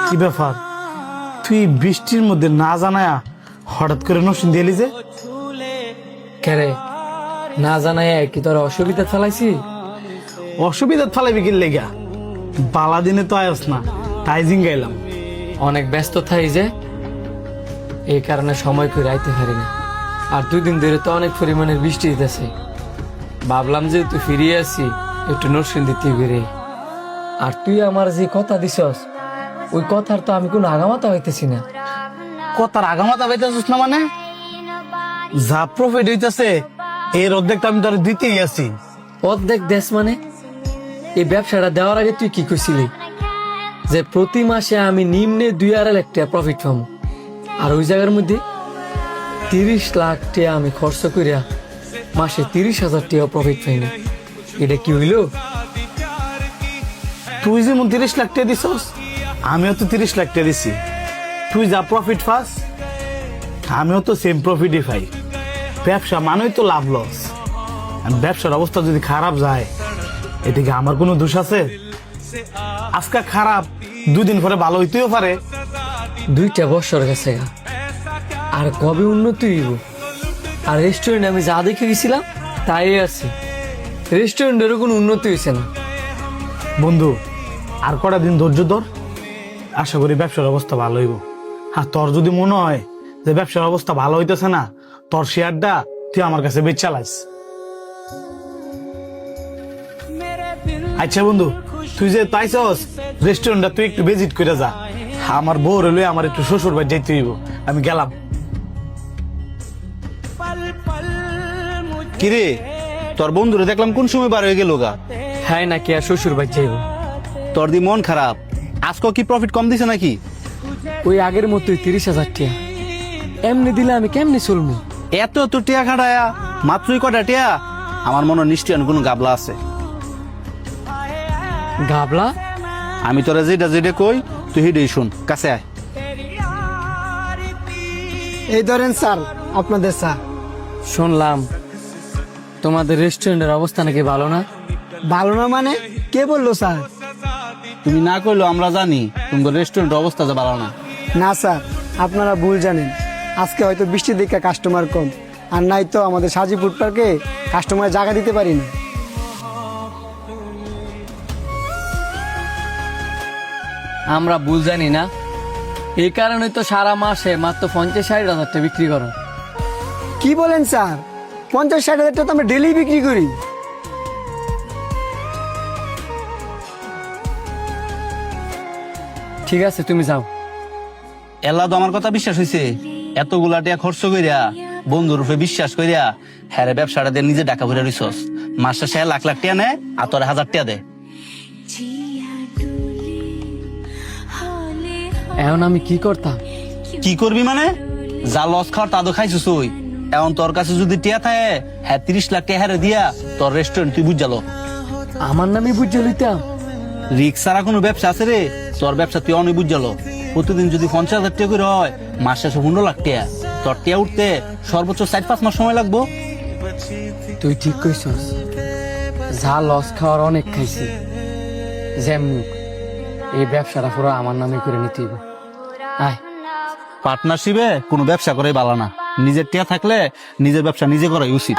কি ব্যাপার, তুই বৃষ্টির মধ্যে না জানায়া হঠাৎ করে নসিন দিলি যে? কেরে না জানাই কি তোর অসুবিধা চালাইছি? অসুবিধা ফালাইবি কি লেগা? বালা দিনে তো আয়স না, তাই জিঙ্গাইলাম। অনেক ব্যস্ত থাই যে, এই কারণে সময় করে আইতে পারি না। আর 2 দিন ধরে তো অনেক পরিমাণের বৃষ্টি হইতেছে। ভাবলাম যে তুই ফিরিয়ে আসি, একটু নরসিং দিতে বেরে। আর তুই আমার যে কথা দিছস, ওই কথার তো আমি কোনো আগামাতা হইতেছি না। কথার আগামাতা পাইতেছিস না মানে? যা প্রফিট হইতেছে এর অর্ধেকটা আমি তোর দিতেই আছি। অর্ধেক দেশ মানে? এই ব্যবসাটা দেওয়ার আগে তুই কি কইছিলি যে প্রতি মাসে আমি নিম্নে 2.5 লাখ টাকা প্রফিট পাবো, আর ওই জায়গার মধ্যে 30 লাখ টাকা আমি খরচ করিয়া মাসে 30,000 টাকা প্রফিট পাই না। এটা কি হইল? তুই যেমন 30 লাখ টাকা দিছস, আমিও তো 30 লাখ টাকা দিছি। তুই যা প্রফিট পাস, আমিও তো সেম প্রফিটই পাই। ব্যবসা মানেই তো লাভ লস। ব্যবসার অবস্থা যদি খারাপ যায়, এদিকে আমার কোনো দোষ আছে? আজকে খারাপ, 2 দিন পরে ভালো হইতেও পারে। 2টা বছর গেছে গা, আর কবে উন্নতি হইব? আর রেস্টুরেন্টে আমি যা দেখে গেছিলাম তাই আছে, রেস্টুরেন্টেরও কোনো উন্নতি হয়েছে না। বন্ধু, আর কটা দিন ধৈর্য ধর, আশা করি ব্যবসার অবস্থা ভালো হইব। আর তোর যদি মনে হয় যে ব্যবসার অবস্থা ভালো হইতেছে না, তোর শেয়ারটা তুই আমার কাছে বেচ চালাইস। আচ্ছা বন্ধু, তুই যে তাইছস রেস্টুরেন্টটা তুই একটু ভিজিট করে যা। আমার বউ রইলে আমার একটু শ্বশুর বাড়ি যাইতে হইব, আমি গেলাম। কিরে, তোর বন্ধুরে দেখলাম কোন সময় বার হয়ে গেল গা? হ্যাঁ নাকি আর শ্বশুর বাড়ি যাইব? তোর দি মন খারাপ, আজকে কি প্রফিট কম দিছে নাকি? ওই আগের মতোই 30,000 টাকা এমনি দিলে আমি কেমনি চলবো? এত এত টিয়া খাটায়া মাত্রই কটা টিয়া? আমার মনে হয় নিশ্চয় কোনো গাবলা আছে। গাবলা? আমি তোরা যেটা যেটা কই তুই হেডেই শুন, কাছে আয়। এই ধরেন স্যার আপনাদের চা। শুনলাম তোমাদের রেস্টুরেন্টের অবস্থা নাকি ভালো না? ভালো না মানে? কে বললো স্যার? তুমি না কইলো আমরা জানি তোমাদের রেস্টুরেন্টের অবস্থা যে ভালো না। না স্যার, আপনারা ভুল জানেন। আজকে হয়তো বৃষ্টির দিকে কাস্টমার কম, আর নাই তো আমাদের সাজি ফুড পার্কে কাস্টমার জায়গা দিতে পারি না। আমরা ভুল জানি না, এই কারণে তো সারা মাসে মাত্র 50-60 হাজার টাকা বিক্রি করো। কি বলেন স্যার? 50-60 হাজার টাকা তো আমরা ডেলি বিক্রি করি। ঠিক আছে তুমি যাও। এলা তো আমার কথা বিশ্বাস হয়েছে, এতগুলা টিয়া খরচ কইরা বন্ধুর রূপে বিশ্বাস কইরা হ্যাঁ ব্যবসাটা দিয়ে নিজে টাকা ভরে রইছস। মাস শেষে লাখ লাখ টিয়া নেয় আর তোর 1000 টিয়া দেয়। এখন আমি কি করতাম? কি করবি মানে? যা লস খাওয়ার তা তো খাইছিস ওই। এখন তোর কাছে যদি টিয়া থাকে, হ্যাঁ 30 লাখ টিয়া হারে দিয়া তোর রেস্টুরেন্ট তুই বুঝালো। আমার নামে বুঝে লইতাম? রিক্স ছাড়া কোনো ব্যবসা আছে রে? তোর ব্যবসা তুই অনেক বুঝালো। প্রতিদিন যদি 50,000 টাকা করে হয়, মাস শেষে 15 লাখ টাকা। তোর টিয়া উঠতে সর্বোচ্চ 4-5 মাস সময় লাগবো। তুই ঠিক কইছস, যা লস খাওয়ার অনেক খাইছি। যেমনি এই ব্যবসাটা পুরো আমার নামে করে নিতে হইব। আয়। পার্টনারশিপে কোনো ব্যবসা করাই ভালো না, নিজের টিয়া থাকলে নিজের ব্যবসা নিজে করাই উচিত।